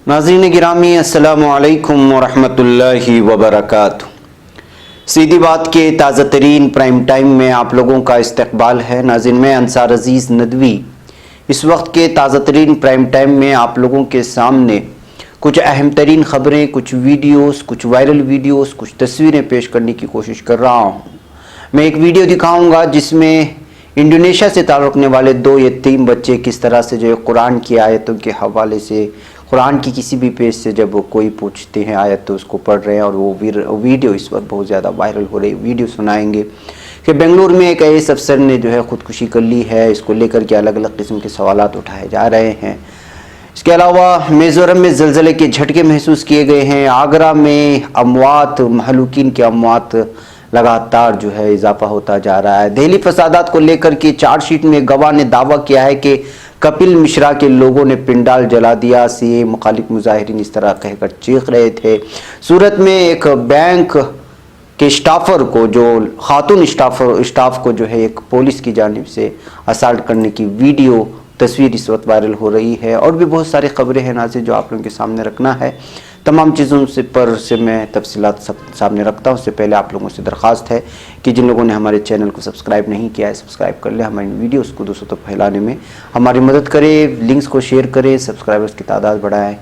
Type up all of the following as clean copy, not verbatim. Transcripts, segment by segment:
नाज़रीन गिरामी अस्सलामु अलैकुम वरहमतुल्लाहि वबरकातुहू। सीधी बात के ताज़ा तरीन प्राइम टाइम में आप लोगों का इस्तकबाल है। नाज़रीन मैं अंसार अजीज़ नदवी इस वक्त के ताज़ा तरीन प्राइम टाइम में आप लोगों के सामने कुछ अहम तरीन ख़बरें, कुछ वीडियोस, कुछ वायरल वीडियोस, कुछ तस्वीरें पेश करने की कोशिश कर रहा हूँ। मैं एक वीडियो दिखाऊँगा जिसमें इंडोनेशिया से ताल्लुक़ रखने वाले दो यतीम बच्चे किस तरह से जो है कुरान की आयतों के हवाले से, कुरान की किसी भी पेज से जब कोई पूछते हैं आयत तो उसको पढ़ रहे हैं, और वो वीडियो इस वक्त बहुत ज़्यादा वायरल हो रही है। वीडियो सुनाएंगे कि बेंगलुरु में एक IAS अफसर ने जो है ख़ुदकुशी कर ली है। इसको लेकर के अलग अलग किस्म के सवालात उठाए जा रहे हैं। इसके अलावा मिज़ोरम में ज़लज़ले के झटके महसूस किए गए हैं। आगरा में अमवात, महलूकीन के अमवात लगातार जो है इजाफा होता जा रहा है। दिल्ली फसादात को लेकर के चार्जशीट में गवाह ने दावा किया है कि कपिल मिश्रा के लोगों ने पिंडाल जला दिया। CA मुखालिफ मुजाहिरीन इस तरह कहकर चीख रहे थे। सूरत में एक बैंक के स्टाफर को, जो खातून स्टाफ को जो है एक पुलिस की जानिब से असाल्ट करने की वीडियो तस्वीर इस वक्त वायरल हो रही है। और भी बहुत सारी खबरें हैं नाज़रीन जो आप लोगों के सामने रखना है। तमाम चीज़ों से मैं तफसीलात सामने रखता हूँ। उससे पहले आप लोगों से दरख्वास्त है कि जिन लोगों ने हमारे चैनल को सब्सक्राइब नहीं किया है सब्सक्राइब कर ले। हमारी वीडियोस को दोस्तों तक फैलाने में हमारी मदद करें, लिंक्स को शेयर करें, सब्सक्राइबर्स की तादाद बढ़ाएं,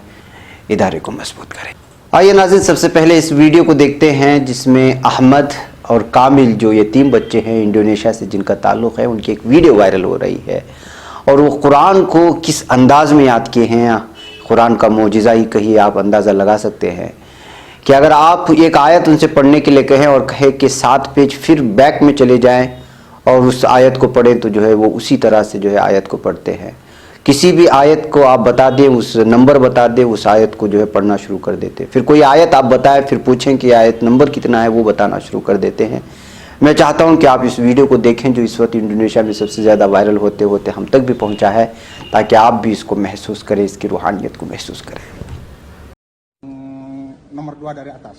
इदारे को मजबूत करें। आइए नाज़रीन सबसे पहले इस वीडियो को देखते हैं जिसमें अहमद और कामिल जो यतीम बच्चे हैं इंडोनेशिया से जिनका ताल्लुक़ है, उनकी एक वीडियो वायरल हो रही है। और वो कुरान को किस अंदाज में याद किए हैं, कुरान का मोजिज़ा ही कहिए, आप अंदाज़ा लगा सकते हैं कि अगर आप एक आयत उनसे पढ़ने के लिए कहें और कहें कि 7 पेज फिर बैक में चले जाएं और उस आयत को पढ़ें तो जो है वो उसी तरह से जो है आयत को पढ़ते हैं। किसी भी आयत को आप बता दें, उस नंबर बता दें, उस आयत को जो है पढ़ना शुरू कर देते हैं। फिर कोई आयत आप बताएं, फिर पूछें कि आयत नंबर कितना है, वो बताना शुरू कर देते हैं। मैं चाहता हूं कि आप इस वीडियो को देखें जो इस वक्त इंडोनेशिया में सबसे ज़्यादा वायरल होते होते हम तक भी पहुंचा है, ताकि आप भी इसको महसूस करें, इसकी रूहानियत को महसूस करें। Nomor 2 dari atas.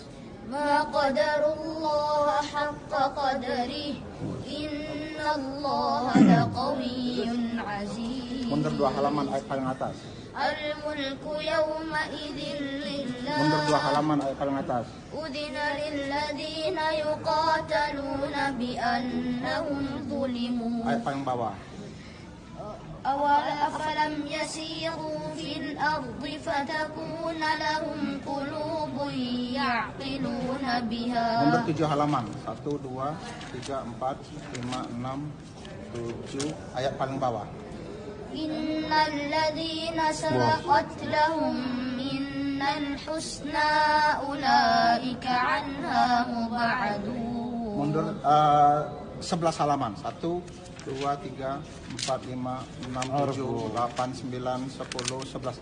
Ma qadarullah haqqa qadarihi innallaha laqawiyyun aziz. Mundur 2 halaman ayat paling atas. Al-mulku yawma idzin lillah. Mundur 2 halaman ayat paling atas. Udina lilladina yuqataluna bi annahum zulimu. Ayat paling bawah. أفلم يسيروا في الأرض فتكون لهم قلوب يعقلون بها. Mundur 7 halaman. 1, 2, 3, 4, 5, 6, 7 ayat paling bawah. Innal ladzina sabaqat lahum minnal husna ulaika anha mub'adun. Mundur 11 halaman. 1, 2, 3, 4, 5, 6, 7, 8, 9, 10, 11.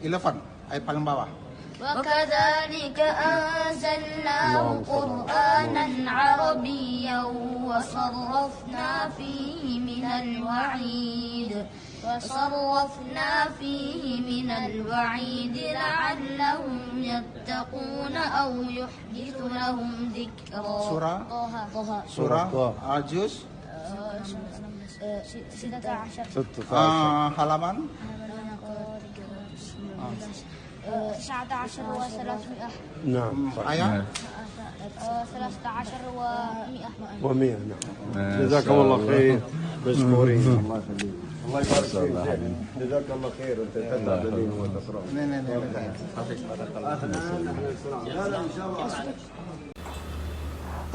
11 ayat paling bawah. وَكَذَلِكَ أَنزَلْنَاهُ قُرْآنًا عَرَبِيًّا وَصَرَّفْنَا فِيهِ مِنَ الْوَعِيدِ لَعَلَّهُمْ يَتَّقُونَ أَوْ يُحْدِثُ لَهُمْ ذِكْرًا. Surah Al-Juz 16 halaman 19 و300. نعم ayat 13 و100. نعم جزاكم الله خير مشكورين. الله يبارك فيك. جزاك الله خير انت تتعب لنا وتقرا.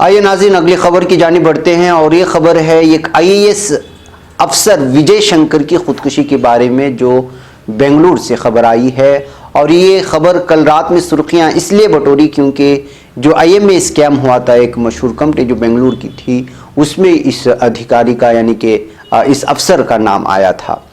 आइए नाज़रीन अगली खबर की जानिब बढ़ते हैं। और ये खबर है एक IAS अफसर विजय शंकर की ख़ुदकुशी के बारे में जो बेंगलुरु से खबर आई है। और ये खबर कल रात में सुर्खियां इसलिए बटोरी क्योंकि जो IMA स्कैम हुआ था, एक मशहूर कंपनी जो बेंगलुरु की थी, उसमें इस अधिकारी का यानी कि इस अफसर का नाम आया था।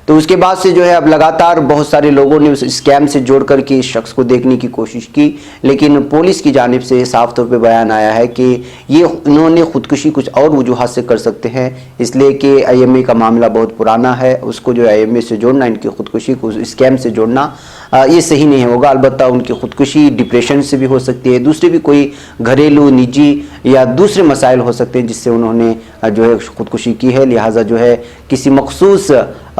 तो उसके बाद से जो है अब लगातार बहुत सारे लोगों ने उस स्कैम से जोड़ करके इस शख्स को देखने की कोशिश की, लेकिन पुलिस की जानिब से साफ तौर पे बयान आया है कि ये इन्होंने ख़ुदकुशी कुछ और वजूहात से कर सकते हैं, इसलिए कि IMA का मामला बहुत पुराना है। उसको जो IMA से जोड़ना, इनकी ख़ुदकुशी को स्कैम से जोड़ना ये सही नहीं होगा। अलबत्ता उनकी ख़ुदकुशी डिप्रेशन से भी हो सकती है, दूसरे भी कोई घरेलू, निजी या दूसरे मसाइल हो सकते हैं जिससे उन्होंने जो है ख़ुदकुशी की है। लिहाजा जो है किसी मखसूस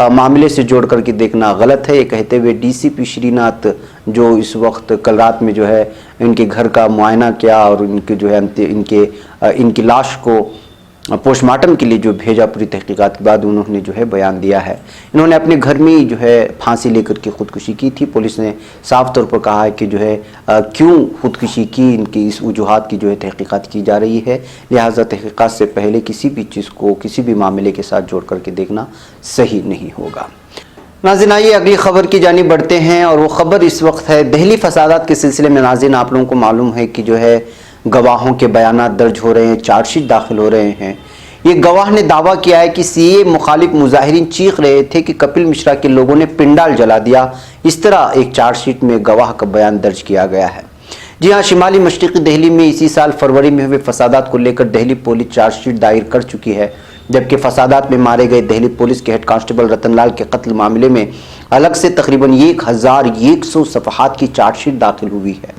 मामले से जोड़ करके देखना गलत है। ये कहते हुए DCP श्रीनाथ جو اس وقت کل رات میں جو ہے ان کے گھر کا معائنہ کیا اور ان کے جو ہے ان کی لاش کو پوسٹ مارٹم کے لیے جو بھیجا، پوری تحقیقات کے بعد انہوں نے جو ہے بیان دیا ہے۔ انہوں نے اپنے گھر میں جو ہے پھانسی لے کر کے خودکشی کی تھی۔ پولیس نے صاف طور پر کہا ہے کہ جو ہے کیوں خودکشی کی، ان کی اس وجوہات کی جو ہے تحقیقات کی جا رہی ہے، لہٰذا تحقیقات سے پہلے کسی بھی چیز کو کسی بھی معاملے کے ساتھ جوڑ کر کے دیکھنا صحیح نہیں ہوگا۔ ناظرین آئیے اگلی خبر کی جانب بڑھتے ہیں، اور وہ خبر اس وقت ہے دہلی فسادات کے سلسلے میں۔ ناظرین آپ لوگوں کو معلوم ہے کہ جو ہے گواہوں کے بیانات درج ہو رہے ہیں، چارج شیٹ داخل ہو رہے ہیں۔ یہ گواہ نے دعویٰ کیا ہے کہ سی اے مخالف مظاہرین چیخ رہے تھے کہ کپل مشرا کے لوگوں نے پنڈال جلا دیا، اس طرح ایک چارج شیٹ میں گواہ کا بیان درج کیا گیا ہے۔ جی ہاں، شمالی مشرقی دہلی میں اسی سال فروری میں ہوئے فسادات کو لے کر دہلی پولیس چارج شیٹ دائر کر چکی ہے، جبکہ فسادات میں مارے گئے دہلی پولیس کے ہیڈ کانسٹیبل رتن لال کے قتل معاملے میں الگ سے تقریباً 1100 صفحات کی چارج شیٹ داخل ہوئی ہے۔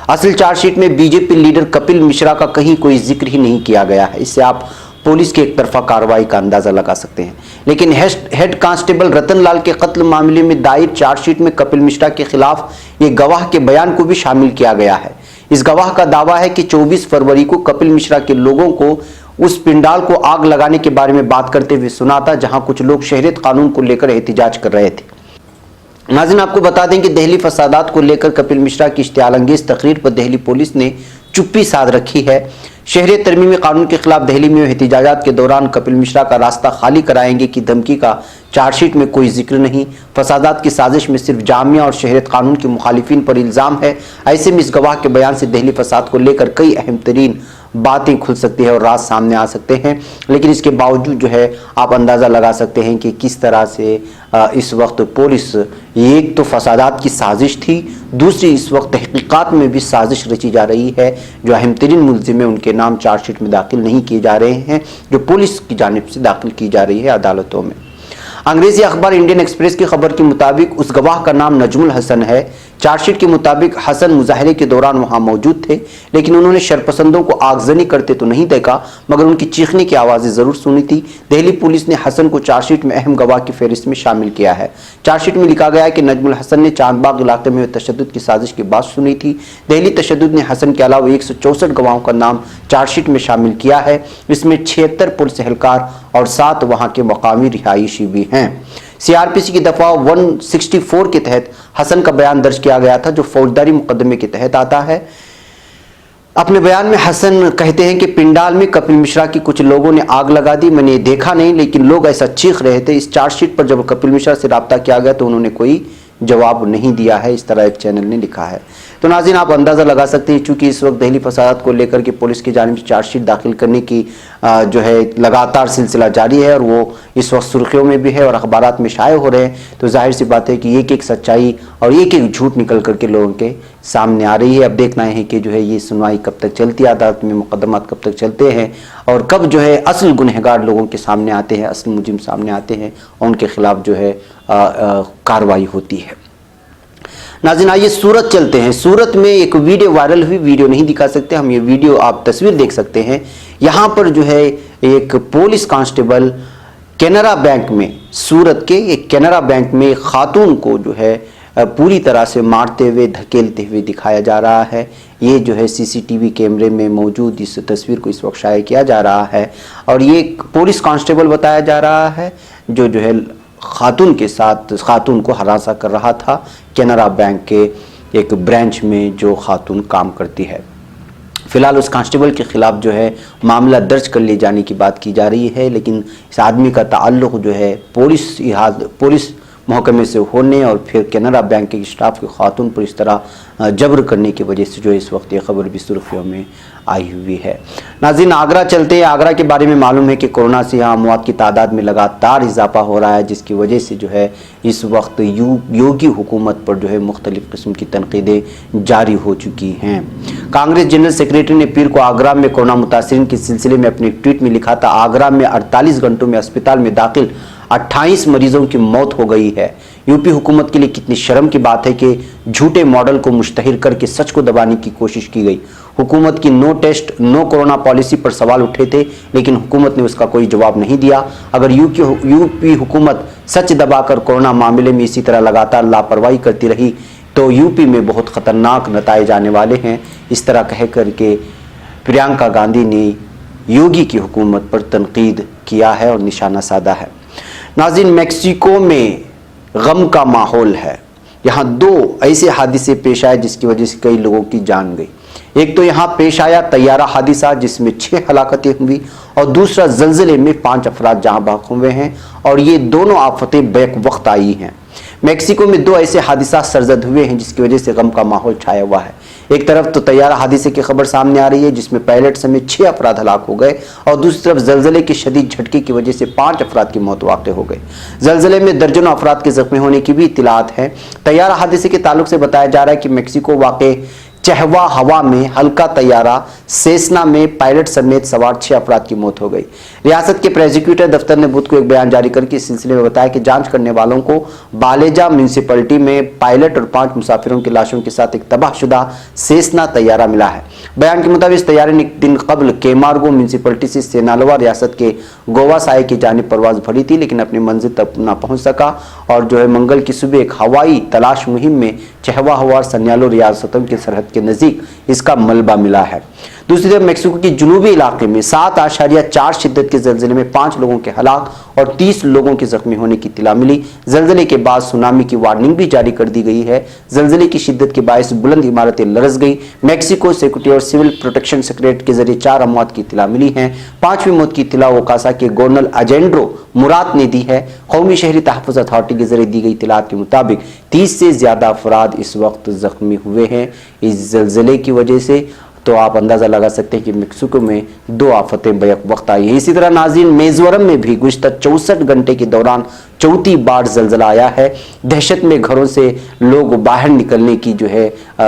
اصل چارج شیٹ میں B J P leader Kapil Mishra کا کہیں کوئی ذکر ہی نہیں کیا گیا ہے۔ اس سے آپ پولیس کی ایک طرفہ کارروائی کا اندازہ لگا سکتے ہیں، لیکن ہیڈ کانسٹیبل رتن لال کے قتل معاملے میں دائر چارج شیٹ میں کپل مشرا کے خلاف یہ گواہ کے بیان کو بھی شامل کیا گیا ہے۔ اس گواہ کا دعویٰ ہے کہ 24 فروری کو کپل مشرا کے لوگوں کو اس پنڈال کو آگ لگانے کے بارے میں بات کرتے ہوئے سنا تھا، جہاں کچھ لوگ شہریت قانون کو لے کر احتجاج کر رہے تھے۔ ناظرین آپ کو بتا دیں کہ دہلی فسادات کو لے کر کپل مشرا کی اشتعال انگیز تقریر پر دہلی پولیس نے چپی سادھ رکھی ہے۔ شہریت ترمیمی قانون کے خلاف دہلی میں احتجاجات کے دوران کپل مشرا کا راستہ خالی کرائیں گے کی دھمکی کا چارج شیٹ میں کوئی ذکر نہیں۔ فسادات کی سازش میں صرف جامعہ اور شہریت قانون کے مخالفین پر الزام ہے۔ ایسے میں اس گواہ کے بیان سے دہلی فساد کو لے کر کئی اہم ترین باتیں کھل سکتی ہیں اور راز سامنے آ سکتے ہیں، لیکن اس کے باوجود جو ہے آپ اندازہ لگا سکتے ہیں کہ کس طرح سے اس وقت پولیس، ایک تو فسادات کی سازش تھی، دوسری اس وقت تحقیقات میں بھی سازش رچی جا رہی ہے۔ جو اہم ترین ملزم ہیں ان کے نام چارج شیٹ میں داخل نہیں کیے جا رہے ہیں، جو پولیس کی جانب سے داخل کی جا رہی ہے عدالتوں میں۔ انگریزی اخبار انڈین ایکسپریس کی خبر کے مطابق اس گواہ کا نام نجم الحسن ہے۔ چارج شیٹ کے مطابق حسن مظاہرے کے دوران وہاں موجود تھے، لیکن انہوں نے شرپسندوں کو آگزنی کرتے تو نہیں دیکھا، مگر ان کی چیخنے کی آوازیں ضرور سنی تھی۔ دہلی پولیس نے حسن کو چارج شیٹ میں اہم گواہ کی فہرست میں شامل کیا ہے۔ چارج شیٹ میں لکھا گیا ہے کہ نجم الحسن نے چاند باغ علاقے میں تشدد کی سازش کی بات سنی تھی۔ دہلی تشدد نے حسن کے علاوہ 164 گواہوں کا نام چارج شیٹ میں شامل کیا ہے۔ اس میں 76 پولیس اہلکار اور 7 وہاں کے مقامی رہائشی بھی ہیں۔ سی آر پی سی کی دفعہ 164 کے تحت حسن کا بیان درج کیا گیا تھا، جو فوجداری مقدمے کے تحت آتا ہے۔ اپنے بیان میں حسن کہتے ہیں کہ پنڈال میں کپل مشرا کی کچھ لوگوں نے آگ لگا دی، میں نے دیکھا نہیں، لیکن لوگ ایسا چیخ رہے تھے۔ اس چارج شیٹ پر جب کپل مشرا سے رابطہ کیا گیا تو انہوں نے کوئی جواب نہیں دیا ہے، اس طرح ایک چینل نے لکھا ہے۔ تو ناظرین آپ اندازہ لگا سکتے ہیں، چونکہ اس وقت دہلی فسادات کو لے کر کے پولیس کی جانب سے چارج شیٹ داخل کرنے کی جو ہے لگاتار سلسلہ جاری ہے، اور وہ اس وقت سرخیوں میں بھی ہے اور اخبارات میں شائع ہو رہے ہیں، تو ظاہر سی بات ہے کہ ایک ایک سچائی اور ایک ایک جھوٹ نکل کر کے لوگوں کے سامنے آ رہی ہے۔ اب دیکھنا ہے کہ جو ہے یہ سنوائی کب تک چلتی ہے، عدالت میں مقدمات کب تک چلتے ہیں، اور کب جو ہے اصل گنہگار لوگوں کے سامنے آتے ہیں، اصل مجرم سامنے آتے ہیں اور ان کے خلاف جو ہے کارروائی ہوتی ہے۔ ناظرین آئیے سورت چلتے ہیں۔ سورت میں ایک ویڈیو وائرل ہوئی، ویڈیو نہیں دکھا سکتے ہم، یہ ویڈیو آپ تصویر دیکھ سکتے ہیں۔ یہاں پر جو ہے ایک پولیس کانسٹیبل کینرا بینک میں، سورت کے ایک کینرا بینک میں ایک خاتون کو جو ہے پوری طرح سے مارتے ہوئے دھکیلتے ہوئے دکھایا جا رہا ہے۔ یہ جو ہے سی سی ٹی وی کیمرے میں موجود اس تصویر کو اس وقت شائع کیا جا رہا ہے، اور یہ ایک پولیس کانسٹیبل بتایا جا رہا ہے جو ہے خاتون کے ساتھ خاتون کو ہراساں کر رہا تھا، کینرا بینک کے ایک برانچ میں جو خاتون کام کرتی ہے۔ فی الحال اس کانسٹیبل کے خلاف جو ہے معاملہ درج کر لیے جانے کی بات کی جا رہی ہے، لیکن اس آدمی کا تعلق جو ہے پولیس محکمے سے ہونے اور پھر کینرا بینک کے اسٹاف کی خاتون پر اس طرح جبر کرنے کی وجہ سے جو اس وقت یہ خبر بھی سرخیوں میں آئی ہوئی ہے۔ ناظرین آگرہ چلتے ہیں۔ آگرہ کے بارے میں معلوم ہے کہ کورونا سے یہاں اموات کی تعداد میں لگاتار اضافہ ہو رہا ہے، جس کی وجہ سے جو ہے اس وقت یوگی حکومت پر جو ہے مختلف قسم کی تنقیدیں جاری ہو چکی ہیں۔ کانگریس جنرل سیکریٹری نے پیر کو آگرہ میں کورونا متاثرین کے سلسلے میں اپنے ٹویٹ میں لکھا تھا، آگرہ میں 48 گھنٹوں میں اسپتال میں داخل 28 مریضوں کی موت ہو گئی ہے۔ یو پی حکومت کے لیے کتنی شرم کی بات ہے کہ جھوٹے ماڈل کو مشتہر کر کے سچ کو دبانے کی کوشش کی گئی۔ حکومت کی نو ٹیسٹ نو کورونا پالیسی پر سوال اٹھے تھے، لیکن حکومت نے اس کا کوئی جواب نہیں دیا۔ اگر یو پی حکومت سچ دبا کر کورونا معاملے میں اسی طرح لگاتار لاپرواہی کرتی رہی तो यूपी में बहुत ख़तरनाक नताइज आने वाले हैं। इस तरह कह कर के प्रियंका गांधी ने योगी की हुकूमत पर तनकीद किया है और निशाना साधा है। नाज़रीन, मैक्सिको में गम का माहौल है। यहाँ दो ऐसे हादसे पेश आए जिसकी वजह से कई लोगों की जान गई। एक तो यहाँ पेश आया तैयारा हादिसा जिसमें 6 हलाकतें हुई और दूसरा ज़लज़ले में 5 अफराद जहाँ बहक हुए हैं और ये दोनों आफतें बैक वक्त आई हैं। मैक्सिको में 2 ऐसे हादिसा सरजद हुए हैं जिसकी वजह से गम का माहौल छाया हुआ है। एक तरफ तो तैयारा हादिसे की खबर सामने आ रही है जिसमें पायलट समेत 6 अफराद हलाक हो गए और दूसरी तरफ ज़लज़ले के शदीद झटके की वजह से 5 अफराद की मौत वाक़ हो गई। ज़लज़ले में दर्जनों अफराद के ज़ख्मी होने की भी इत्तलात है। तैयारा हादिसे के ताल्लुक से बताया जा रहा है कि मैक्सिको वाक़े चहवा हवा में हल्का तैयारा सेसना में पायलट समेत सवार 6 अफराद की मौत हो गई। रियासत के प्रोसिक्यूटर दफ्तर ने बुध को एक बयान जारी करके इस सिलसिले में बताया कि जांच करने वालों को बालेजा म्यूनिसिपैलिटी में पायलट और 5 मुसाफिरों की लाशों के साथ एक तबाहशुदा सेसना तैयारा मिला है। बयान के मुताबिक इस तैयारे ने एक दिन कबल केमार्गो म्यूनिसिपैलिटी से सेनालवा रियासत के गोवा साय की जानिब परवाज भरी थी, लेकिन अपनी मंजिल तक ना पहुंच सका और मंगल की सुबह एक हवाई तलाश मुहिम में चहवा हवा और सन्यालो रियासतों की सरहद के नज़दीक इसका मलबा मिला है। दूसरी तरफ मैक्सिको के जुनूबी इलाके में 7.4 शिद्दत के ज़लज़ले में 5 लोगों के हलाक और 30 लोगों के ज़ख्मी होने की इत्तला मिली। ज़लज़ले के बाद सुनामी की वार्निंग भी जारी कर दी गई है। ज़लज़ले की शिद्दत के बायस बुलंद इमारतें लरज़ गई। मैक्सिको सिक्योरिटी और सिविल प्रोटेक्शन सेक्रेटरी के जरिए 4 अमवात की इत्तला मिली है। 5वीं मौत की इत्तला ओकासा के गवर्नर अजेंड्रो मुराद ने दी है। कौमी शहरी तहफ़्फ़ुज़ अथॉरिटी के जरिए दी गई इत्तलात के मुताबिक 30 से ज़्यादा अफराद इस वक्त ज़ख्मी हुए हैं इस ज़लज़ले की वजह से। तो आप अंदाज़ा लगा सकते हैं कि मैक्सिको में 2 आफतें बैक वक्त आई हैं। इसी तरह नाज़रीन, मिज़ोरम में भी गुज़िश्ता 64 घंटे के दौरान 4थी बार ज़लज़ला आया है। दहशत में घरों से लोग बाहर निकलने की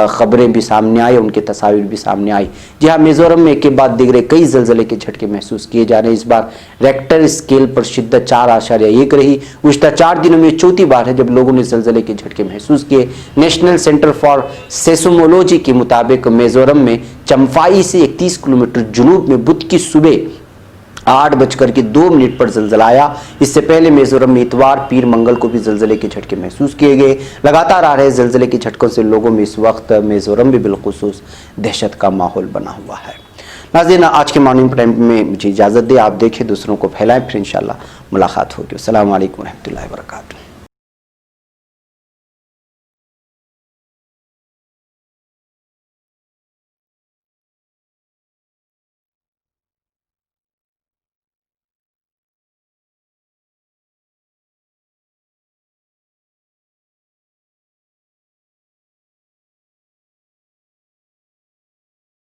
खबरें भी सामने आई, उनके तस्वीर भी सामने आई। जी हाँ, मिज़ोरम में एक के बाद दिगरे कई ज़लज़ले के झटके महसूस किए जा रहे हैं। इस बार रेक्टर स्केल पर शिद्दत 4.1 रही। गुज़िश्ता 4 दिनों में 4थी बार है जब लोगों ने ज़लज़ले के झटके महसूस किए। नेशनल सेंटर फॉर सेस्मोलॉजी के मुताबिक मिज़ोरम में चम्फाई से 31 किलोमीटर जुनूब में बुध की सुबह 8:02 पर ज़लज़ला आया। इससे पहले मिज़ोरम में इतवार, पीर, मंगल को भी ज़लज़ले के झटके महसूस किए गए। लगातार आ रहे ज़लज़ले के झटकों से लोगों में इस वक्त मिज़ोरम में बिलखुसूस दहशत का माहौल बना हुआ है। नाज़रीन, आज के मॉर्निंग टाइम में मुझे इजाज़त दें। आप देखें, दूसरों को फैलाएं, फिर इंशाअल्लाह मुलाकात होगी। अस्सलामु अलैकुम व रहमतुल्लाहि व बरकातुहू।